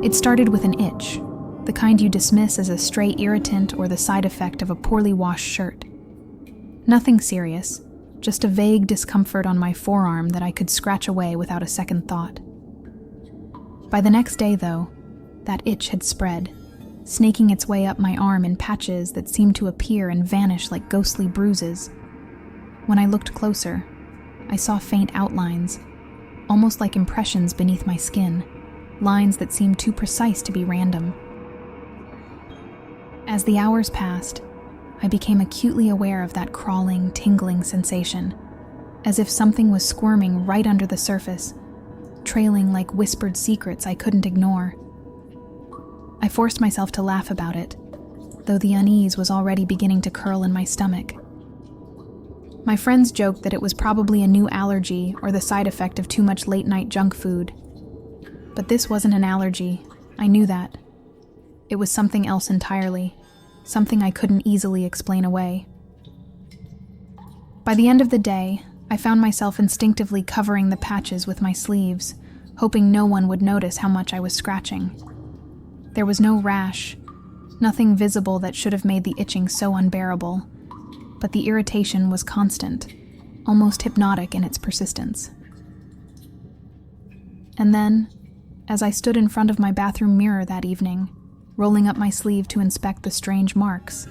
It started with an itch, the kind you dismiss as a stray irritant or the side effect of a poorly washed shirt. Nothing serious, just a vague discomfort on my forearm that I could scratch away without a second thought. By the next day, though, that itch had spread, snaking its way up my arm in patches that seemed to appear and vanish like ghostly bruises. When I looked closer, I saw faint outlines, almost like impressions beneath my skin, lines that seemed too precise to be random. As the hours passed, I became acutely aware of that crawling, tingling sensation, as if something was squirming right under the surface, trailing like whispered secrets I couldn't ignore. I forced myself to laugh about it, though the unease was already beginning to curl in my stomach. My friends joked that it was probably a new allergy or the side effect of too much late-night junk food. But this wasn't an allergy, I knew that. It was something else entirely, something I couldn't easily explain away. By the end of the day, I found myself instinctively covering the patches with my sleeves, hoping no one would notice how much I was scratching. There was no rash, nothing visible that should have made the itching so unbearable, but the irritation was constant, almost hypnotic in its persistence. And then, as I stood in front of my bathroom mirror that evening, rolling up my sleeve to inspect the strange marks,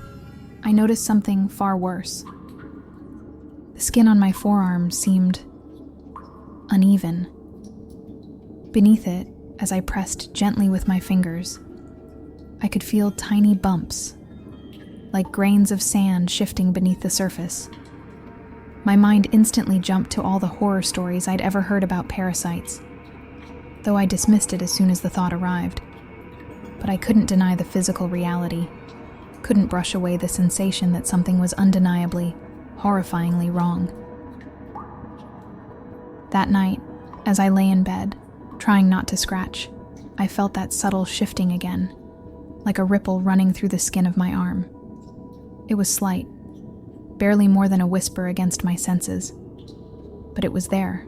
I noticed something far worse. The skin on my forearm seemed uneven. Beneath it, as I pressed gently with my fingers, I could feel tiny bumps, like grains of sand shifting beneath the surface. My mind instantly jumped to all the horror stories I'd ever heard about parasites, though I dismissed it as soon as the thought arrived. But I couldn't deny the physical reality, couldn't brush away the sensation that something was undeniably, horrifyingly wrong. That night, as I lay in bed, trying not to scratch, I felt that subtle shifting again, like a ripple running through the skin of my arm. It was slight, barely more than a whisper against my senses, but it was there,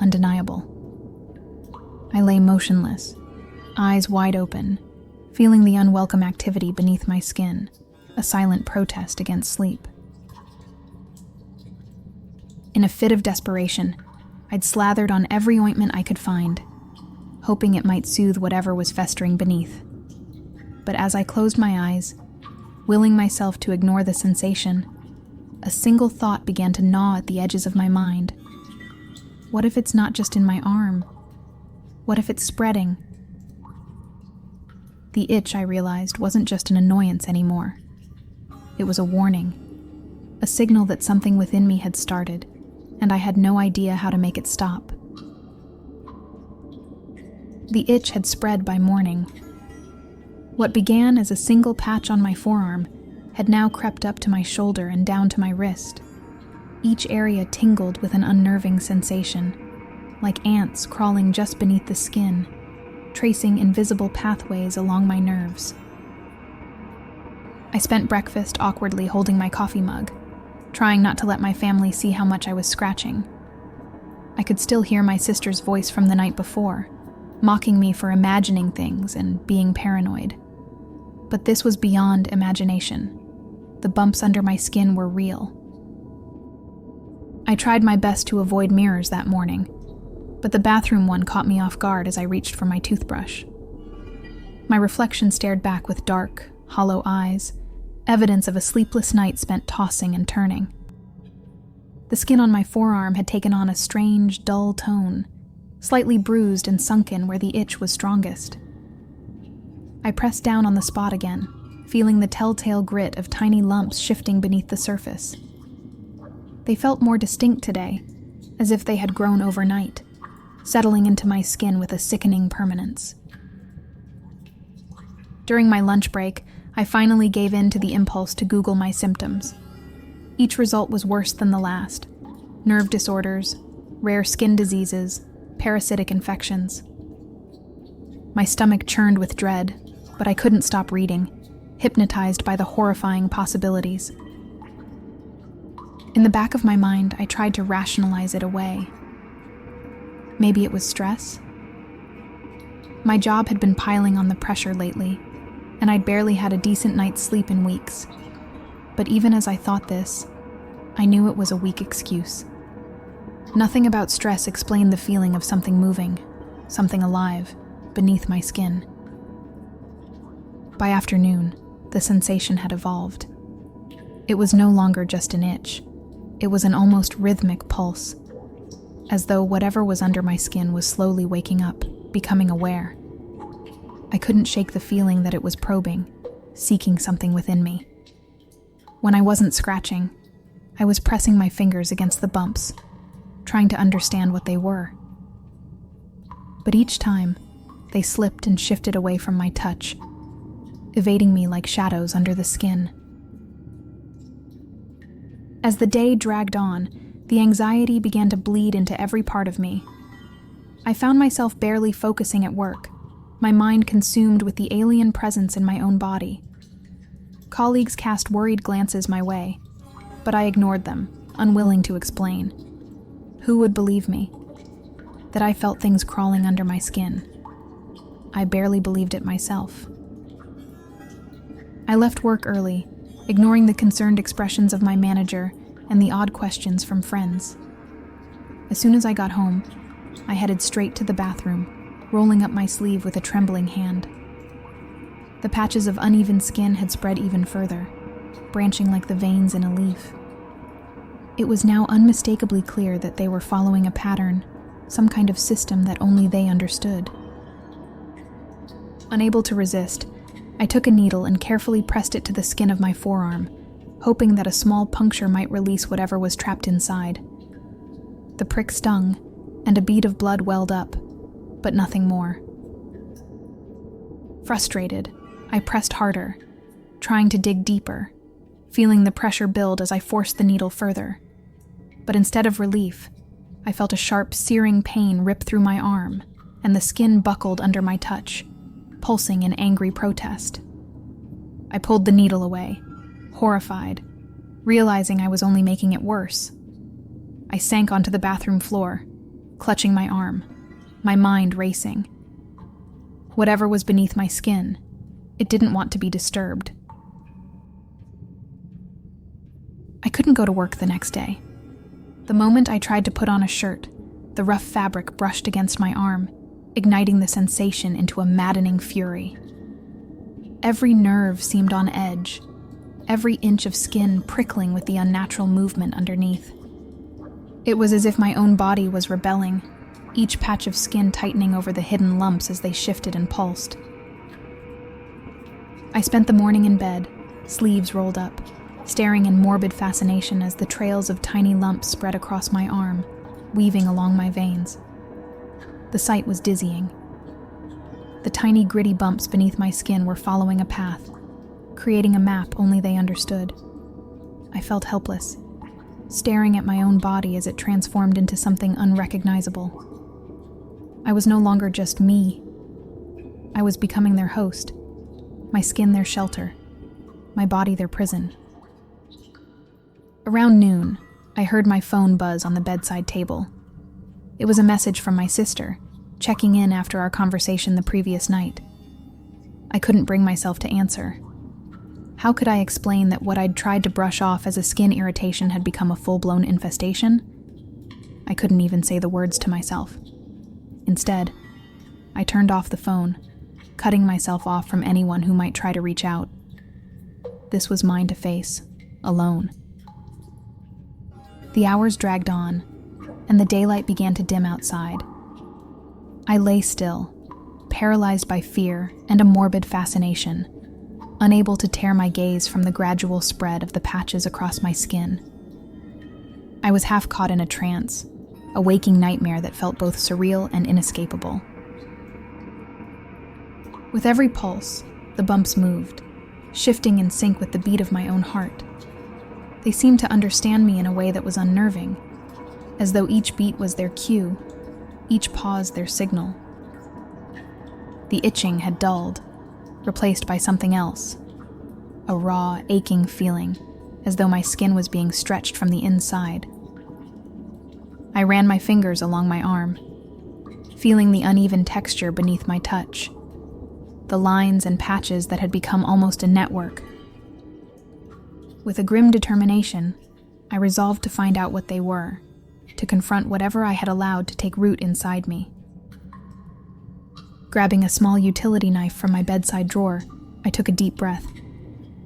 undeniable. I lay motionless, eyes wide open, feeling the unwelcome activity beneath my skin, a silent protest against sleep. In a fit of desperation, I'd slathered on every ointment I could find, hoping it might soothe whatever was festering beneath. But as I closed my eyes, willing myself to ignore the sensation, a single thought began to gnaw at the edges of my mind. What if it's not just in my arm? What if it's spreading? The itch, I realized, wasn't just an annoyance anymore. It was a warning, a signal that something within me had started, and I had no idea how to make it stop. The itch had spread by morning. What began as a single patch on my forearm had now crept up to my shoulder and down to my wrist. Each area tingled with an unnerving sensation, like ants crawling just beneath the skin, tracing invisible pathways along my nerves. I spent breakfast awkwardly holding my coffee mug, trying not to let my family see how much I was scratching. I could still hear my sister's voice from the night before, mocking me for imagining things and being paranoid. But this was beyond imagination. The bumps under my skin were real. I tried my best to avoid mirrors that morning, but the bathroom one caught me off guard as I reached for my toothbrush. My reflection stared back with dark, hollow eyes, evidence of a sleepless night spent tossing and turning. The skin on my forearm had taken on a strange, dull tone, slightly bruised and sunken where the itch was strongest. I pressed down on the spot again, feeling the telltale grit of tiny lumps shifting beneath the surface. They felt more distinct today, as if they had grown overnight, settling into my skin with a sickening permanence. During my lunch break, I finally gave in to the impulse to Google my symptoms. Each result was worse than the last: nerve disorders, rare skin diseases, parasitic infections. My stomach churned with dread, but I couldn't stop reading, hypnotized by the horrifying possibilities. In the back of my mind, I tried to rationalize it away. Maybe it was stress? My job had been piling on the pressure lately, and I'd barely had a decent night's sleep in weeks. But even as I thought this, I knew it was a weak excuse. Nothing about stress explained the feeling of something moving, something alive, beneath my skin. By afternoon, the sensation had evolved. It was no longer just an itch. It was an almost rhythmic pulse, as though whatever was under my skin was slowly waking up, becoming aware. I couldn't shake the feeling that it was probing, seeking something within me. When I wasn't scratching, I was pressing my fingers against the bumps, trying to understand what they were. But each time, they slipped and shifted away from my touch, evading me like shadows under the skin. As the day dragged on, the anxiety began to bleed into every part of me. I found myself barely focusing at work, my mind consumed with the alien presence in my own body. Colleagues cast worried glances my way, but I ignored them, unwilling to explain. Who would believe me? That I felt things crawling under my skin. I barely believed it myself. I left work early, ignoring the concerned expressions of my manager and the odd questions from friends. As soon as I got home, I headed straight to the bathroom, rolling up my sleeve with a trembling hand. The patches of uneven skin had spread even further, branching like the veins in a leaf. It was now unmistakably clear that they were following a pattern, some kind of system that only they understood. Unable to resist, I took a needle and carefully pressed it to the skin of my forearm, hoping that a small puncture might release whatever was trapped inside. The prick stung, and a bead of blood welled up, but nothing more. Frustrated, I pressed harder, trying to dig deeper, feeling the pressure build as I forced the needle further. But instead of relief, I felt a sharp, searing pain rip through my arm, and the skin buckled under my touch, pulsing in angry protest. I pulled the needle away, horrified, realizing I was only making it worse. I sank onto the bathroom floor, clutching my arm, my mind racing. Whatever was beneath my skin, it didn't want to be disturbed. I couldn't go to work the next day. The moment I tried to put on a shirt, the rough fabric brushed against my arm, igniting the sensation into a maddening fury. Every nerve seemed on edge, every inch of skin prickling with the unnatural movement underneath. It was as if my own body was rebelling, each patch of skin tightening over the hidden lumps as they shifted and pulsed. I spent the morning in bed, sleeves rolled up, staring in morbid fascination as the trails of tiny lumps spread across my arm, weaving along my veins. The sight was dizzying. The tiny gritty bumps beneath my skin were following a path, creating a map only they understood. I felt helpless, staring at my own body as it transformed into something unrecognizable. I was no longer just me. I was becoming their host, my skin their shelter, my body their prison. Around noon, I heard my phone buzz on the bedside table. It was a message from my sister, checking in after our conversation the previous night. I couldn't bring myself to answer. How could I explain that what I'd tried to brush off as a skin irritation had become a full-blown infestation? I couldn't even say the words to myself. Instead, I turned off the phone, cutting myself off from anyone who might try to reach out. This was mine to face, alone. The hours dragged on, and the daylight began to dim outside. I lay still, paralyzed by fear and a morbid fascination, unable to tear my gaze from the gradual spread of the patches across my skin. I was half caught in a trance, a waking nightmare that felt both surreal and inescapable. With every pulse, the bumps moved, shifting in sync with the beat of my own heart. They seemed to understand me in a way that was unnerving, as though each beat was their cue, each pause their signal. The itching had dulled, replaced by something else, a raw, aching feeling, as though my skin was being stretched from the inside. I ran my fingers along my arm. feeling the uneven texture beneath my touch, the lines and patches that had become almost a network. With a grim determination, I resolved to find out what they were, to confront whatever I had allowed to take root inside me. Grabbing a small utility knife from my bedside drawer, I took a deep breath.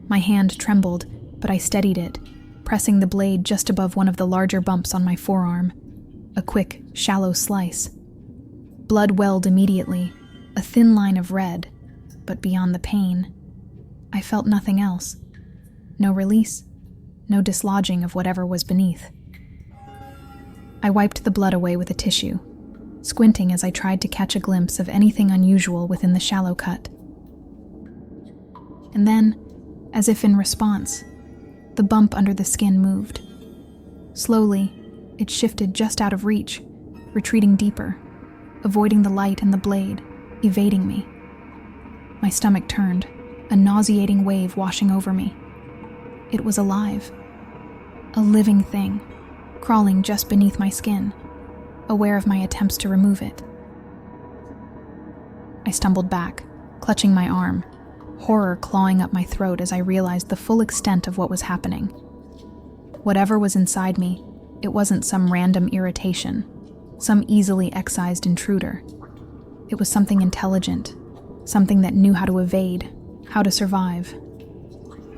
My hand trembled, but I steadied it, pressing the blade just above one of the larger bumps on my forearm. A quick, shallow slice. Blood welled immediately, a thin line of red, but beyond the pain, I felt nothing else. No release, no dislodging of whatever was beneath. I wiped the blood away with a tissue, squinting as I tried to catch a glimpse of anything unusual within the shallow cut. And then, as if in response, the bump under the skin moved. Slowly, it shifted just out of reach, retreating deeper, avoiding the light and the blade, evading me. My stomach turned, a nauseating wave washing over me. It was alive. A living thing, crawling just beneath my skin, aware of my attempts to remove it. I stumbled back, clutching my arm, horror clawing up my throat as I realized the full extent of what was happening. Whatever was inside me, it wasn't some random irritation, some easily excised intruder. It was something intelligent, something that knew how to evade, how to survive.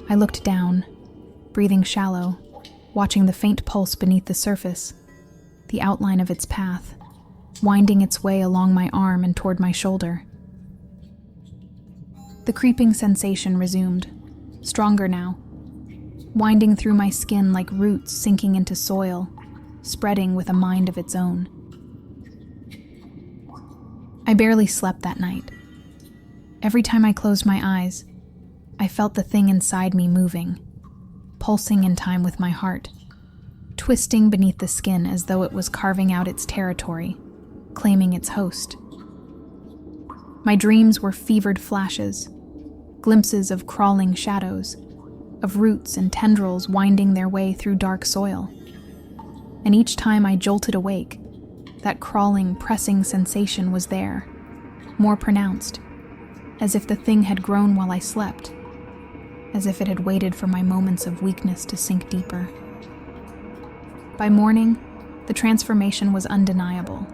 I looked down, breathing shallow, watching the faint pulse beneath the surface, the outline of its path, winding its way along my arm and toward my shoulder. The creeping sensation resumed, stronger now, winding through my skin like roots sinking into soil, spreading with a mind of its own. I barely slept that night. Every time I closed my eyes, I felt the thing inside me moving, pulsing in time with my heart, twisting beneath the skin as though it was carving out its territory, claiming its host. My dreams were fevered flashes, glimpses of crawling shadows, of roots and tendrils winding their way through dark soil. And each time I jolted awake, that crawling, pressing sensation was there, more pronounced, as if the thing had grown while I slept, as if it had waited for my moments of weakness to sink deeper. By morning, the transformation was undeniable.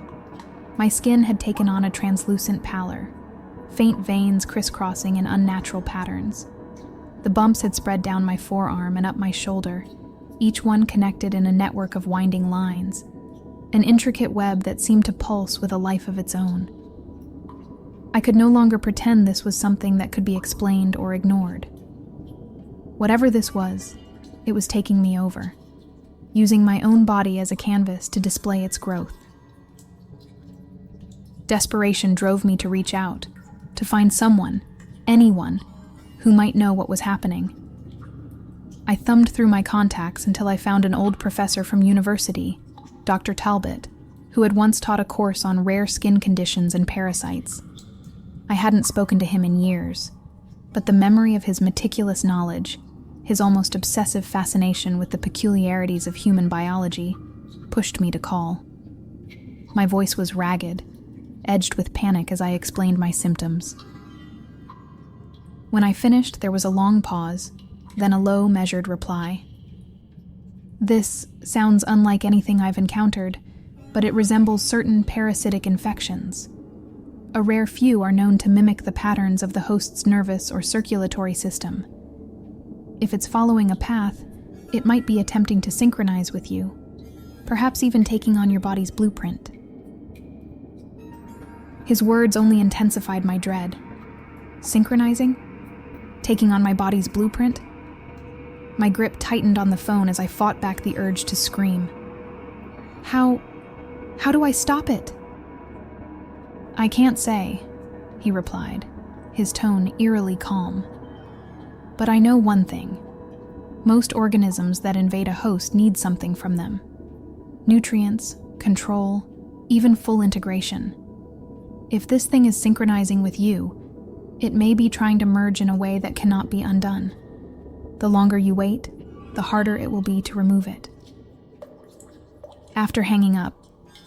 My skin had taken on a translucent pallor, faint veins crisscrossing in unnatural patterns. The bumps had spread down my forearm and up my shoulder, each one connected in a network of winding lines, an intricate web that seemed to pulse with a life of its own. I could no longer pretend this was something that could be explained or ignored. Whatever this was, it was taking me over, using my own body as a canvas to display its growth. Desperation drove me to reach out, to find someone, anyone, who might know what was happening. I thumbed through my contacts until I found an old professor from university, Dr. Talbot, who had once taught a course on rare skin conditions and parasites. I hadn't spoken to him in years, but the memory of his meticulous knowledge, his almost obsessive fascination with the peculiarities of human biology, pushed me to call. My voice was ragged, edged with panic as I explained my symptoms. When I finished, there was a long pause, then a low, measured reply. This sounds unlike anything I've encountered, but it resembles certain parasitic infections. A rare few are known to mimic the patterns of the host's nervous or circulatory system. If it's following a path, it might be attempting to synchronize with you, perhaps even taking on your body's blueprint. His words only intensified my dread. Synchronizing? Taking on my body's blueprint? My grip tightened on the phone as I fought back the urge to scream. How do I stop it? I can't say, he replied, his tone eerily calm. But I know one thing. Most organisms that invade a host need something from them. Nutrients, control, even full integration. If this thing is synchronizing with you, it may be trying to merge in a way that cannot be undone. The longer you wait, the harder it will be to remove it. After hanging up,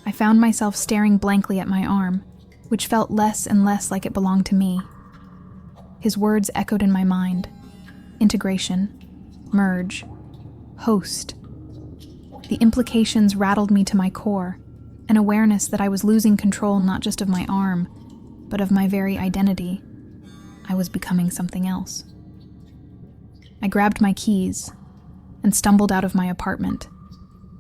I found myself staring blankly at my arm, which felt less and less like it belonged to me. His words echoed in my mind. Integration, merge, host. The implications rattled me to my core, an awareness that I was losing control not just of my arm, but of my very identity. I was becoming something else. I grabbed my keys and stumbled out of my apartment,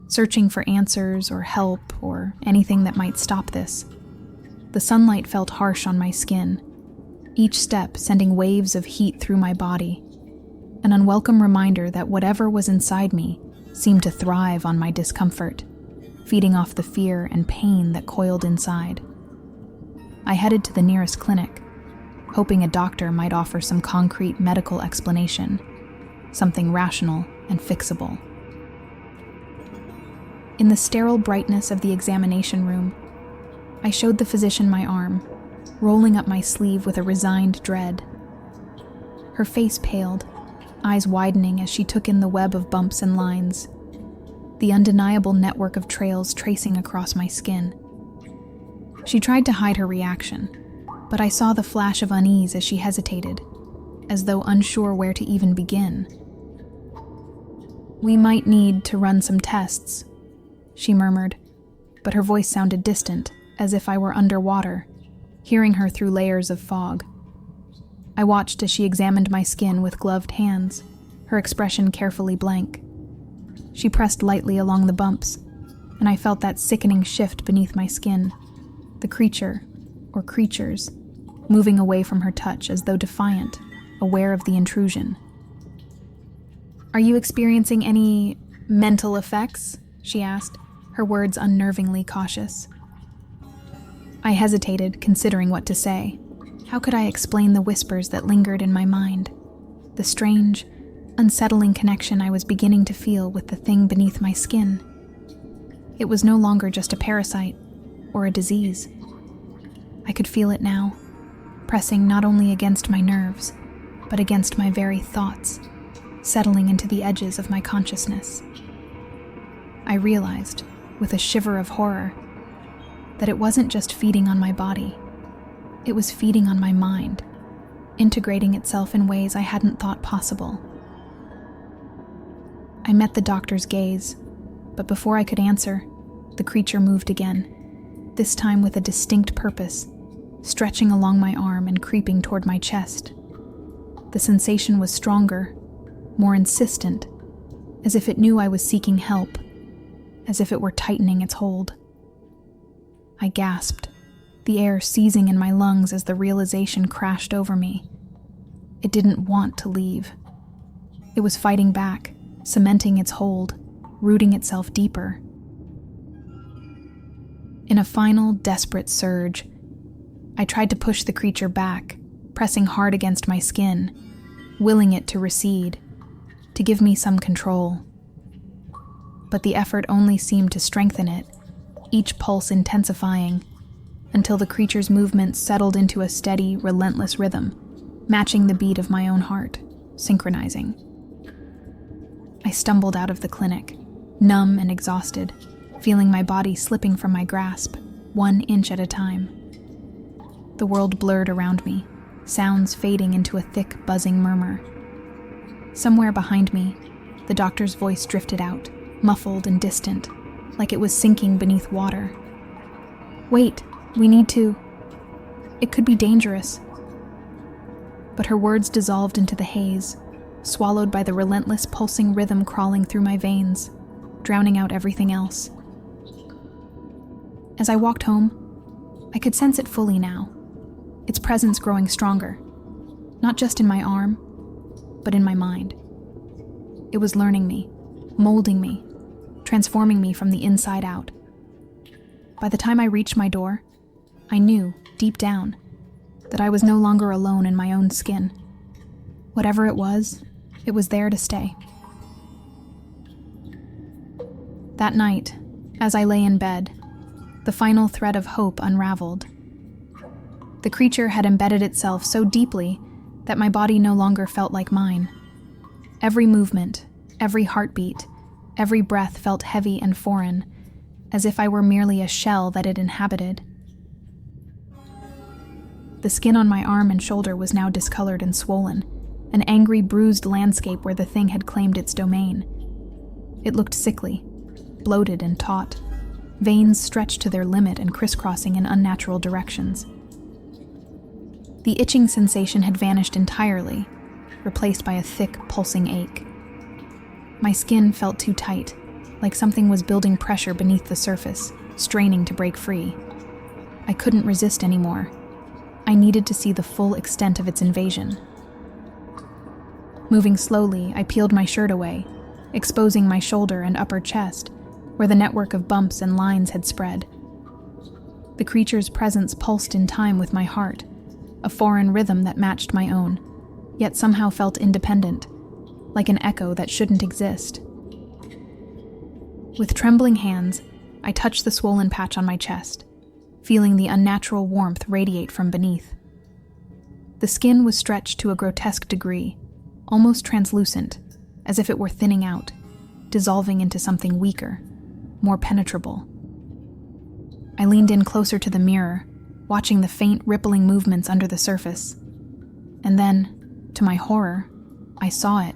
searching for answers or help or anything that might stop this. The sunlight felt harsh on my skin, each step sending waves of heat through my body, an unwelcome reminder that whatever was inside me seemed to thrive on my discomfort, feeding off the fear and pain that coiled inside. I headed to the nearest clinic, hoping a doctor might offer some concrete medical explanation, something rational and fixable. In the sterile brightness of the examination room, I showed the physician my arm, rolling up my sleeve with a resigned dread. Her face paled, eyes widening as she took in the web of bumps and lines, the undeniable network of trails tracing across my skin. She tried to hide her reaction, but I saw the flash of unease as she hesitated, as though unsure where to even begin. "We might need to run some tests," she murmured, but her voice sounded distant, as if I were underwater, hearing her through layers of fog. I watched as she examined my skin with gloved hands, her expression carefully blank. She pressed lightly along the bumps, and I felt that sickening shift beneath my skin, the creature, or creatures, moving away from her touch as though defiant, aware of the intrusion. "Are you experiencing any mental effects?" she asked, her words unnervingly cautious. I hesitated, considering what to say. How could I explain the whispers that lingered in my mind? The strange, unsettling connection I was beginning to feel with the thing beneath my skin. It was no longer just a parasite or a disease. I could feel it now, pressing not only against my nerves, but against my very thoughts, settling into the edges of my consciousness. I realized, with a shiver of horror, that it wasn't just feeding on my body. It was feeding on my mind, integrating itself in ways I hadn't thought possible. I met the doctor's gaze, but before I could answer, the creature moved again, this time with a distinct purpose, stretching along my arm and creeping toward my chest. The sensation was stronger, more insistent, as if it knew I was seeking help, as if it were tightening its hold. I gasped, the air seizing in my lungs as the realization crashed over me. It didn't want to leave. It was fighting back, cementing its hold, rooting itself deeper. In a final, desperate surge, I tried to push the creature back, pressing hard against my skin, willing it to recede, to give me some control. But the effort only seemed to strengthen it, each pulse intensifying, until the creature's movements settled into a steady, relentless rhythm, matching the beat of my own heart, synchronizing. I stumbled out of the clinic, numb and exhausted, feeling my body slipping from my grasp, 1 inch at a time. The world blurred around me, sounds fading into a thick, buzzing murmur. Somewhere behind me, the doctor's voice drifted out, muffled and distant, like it was sinking beneath water. "Wait, we need to. It could be dangerous." But her words dissolved into the haze, swallowed by the relentless pulsing rhythm crawling through my veins, drowning out everything else. As I walked home, I could sense it fully now, its presence growing stronger, not just in my arm, but in my mind. It was learning me, molding me, transforming me from the inside out. By the time I reached my door, I knew, deep down, that I was no longer alone in my own skin. Whatever it was there to stay. That night, as I lay in bed, the final thread of hope unraveled. The creature had embedded itself so deeply that my body no longer felt like mine. Every movement, every heartbeat, every breath felt heavy and foreign, as if I were merely a shell that it inhabited. The skin on my arm and shoulder was now discolored and swollen, an angry, bruised landscape where the thing had claimed its domain. It looked sickly, bloated and taut, veins stretched to their limit and crisscrossing in unnatural directions. The itching sensation had vanished entirely, replaced by a thick, pulsing ache. My skin felt too tight, like something was building pressure beneath the surface, straining to break free. I couldn't resist anymore. I needed to see the full extent of its invasion. Moving slowly, I peeled my shirt away, exposing my shoulder and upper chest, where the network of bumps and lines had spread. The creature's presence pulsed in time with my heart, a foreign rhythm that matched my own, yet somehow felt independent, like an echo that shouldn't exist. With trembling hands, I touched the swollen patch on my chest, feeling the unnatural warmth radiate from beneath. The skin was stretched to a grotesque degree, almost translucent, as if it were thinning out, dissolving into something weaker, more penetrable. I leaned in closer to the mirror, watching the faint rippling movements under the surface. And then, to my horror, I saw it.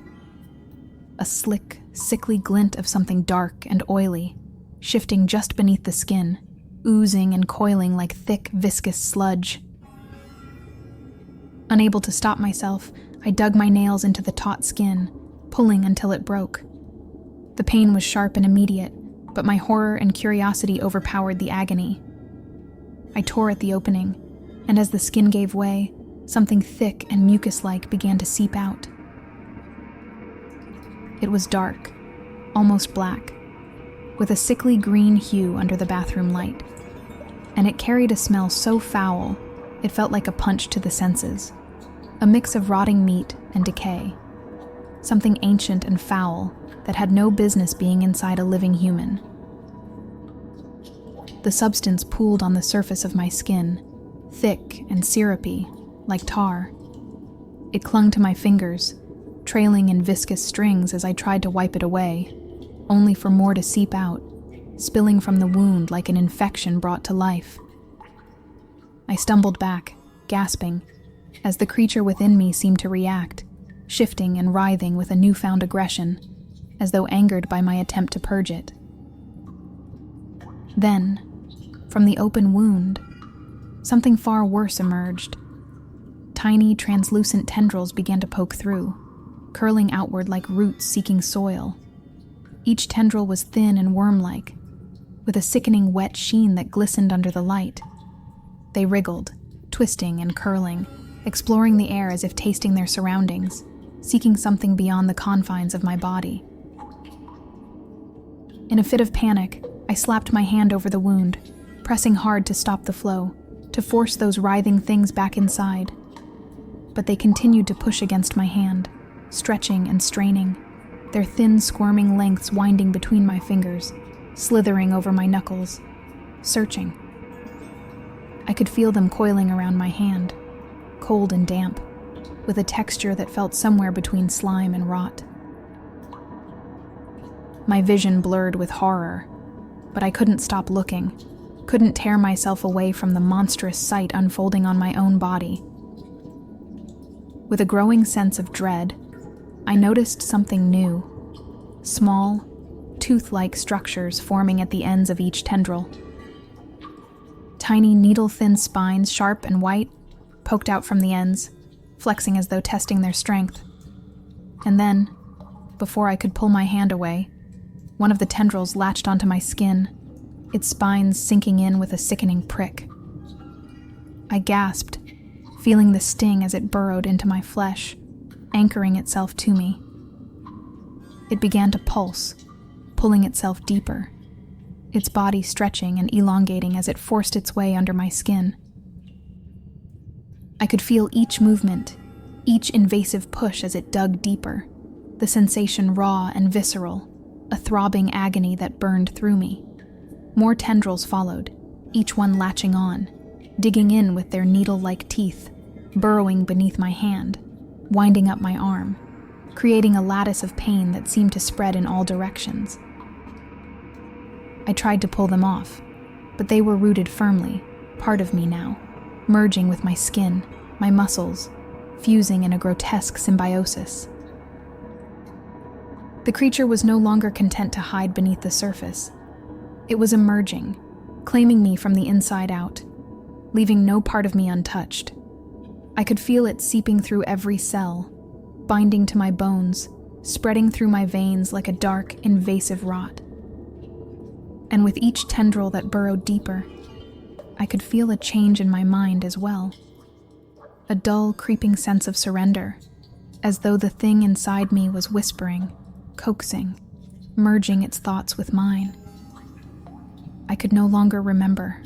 A slick, sickly glint of something dark and oily, shifting just beneath the skin, oozing and coiling like thick, viscous sludge. Unable to stop myself, I dug my nails into the taut skin, pulling until it broke. The pain was sharp and immediate, but my horror and curiosity overpowered the agony. I tore at the opening, and as the skin gave way, something thick and mucus-like began to seep out. It was dark, almost black, with a sickly green hue under the bathroom light, and it carried a smell so foul it felt like a punch to the senses, a mix of rotting meat and decay, something ancient and foul that had no business being inside a living human. The substance pooled on the surface of my skin, thick and syrupy, like tar. It clung to my fingers, trailing in viscous strings as I tried to wipe it away, only for more to seep out, spilling from the wound like an infection brought to life. I stumbled back, gasping, as the creature within me seemed to react, shifting and writhing with a newfound aggression, as though angered by my attempt to purge it. Then, from the open wound, something far worse emerged. Tiny, translucent tendrils began to poke through, curling outward like roots seeking soil. Each tendril was thin and worm-like, with a sickening wet sheen that glistened under the light. They wriggled, twisting and curling, exploring the air as if tasting their surroundings, seeking something beyond the confines of my body. In a fit of panic, I slapped my hand over the wound, pressing hard to stop the flow, to force those writhing things back inside. But they continued to push against my hand, stretching and straining, their thin, squirming lengths winding between my fingers, slithering over my knuckles, searching. I could feel them coiling around my hand, cold and damp, with a texture that felt somewhere between slime and rot. My vision blurred with horror, but I couldn't stop looking, couldn't tear myself away from the monstrous sight unfolding on my own body. With a growing sense of dread, I noticed something new, small, tooth-like structures forming at the ends of each tendril. Tiny needle-thin spines, sharp and white, poked out from the ends, flexing as though testing their strength. And then, before I could pull my hand away, one of the tendrils latched onto my skin, its spines sinking in with a sickening prick. I gasped, feeling the sting as it burrowed into my flesh, anchoring itself to me. It began to pulse, pulling itself deeper, its body stretching and elongating as it forced its way under my skin. I could feel each movement, each invasive push as it dug deeper, the sensation raw and visceral, a throbbing agony that burned through me. More tendrils followed, each one latching on, digging in with their needle-like teeth, burrowing beneath my hand, winding up my arm, creating a lattice of pain that seemed to spread in all directions. I tried to pull them off, but they were rooted firmly, part of me now, merging with my skin, my muscles, fusing in a grotesque symbiosis. The creature was no longer content to hide beneath the surface. It was emerging, claiming me from the inside out, leaving no part of me untouched. I could feel it seeping through every cell, binding to my bones, spreading through my veins like a dark, invasive rot. And with each tendril that burrowed deeper, I could feel a change in my mind as well. A dull, creeping sense of surrender, as though the thing inside me was whispering, coaxing, merging its thoughts with mine. I could no longer remember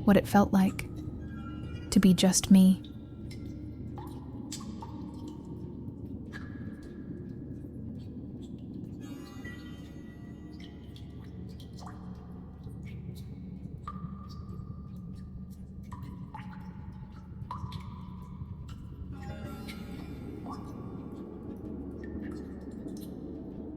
what it felt like to be just me.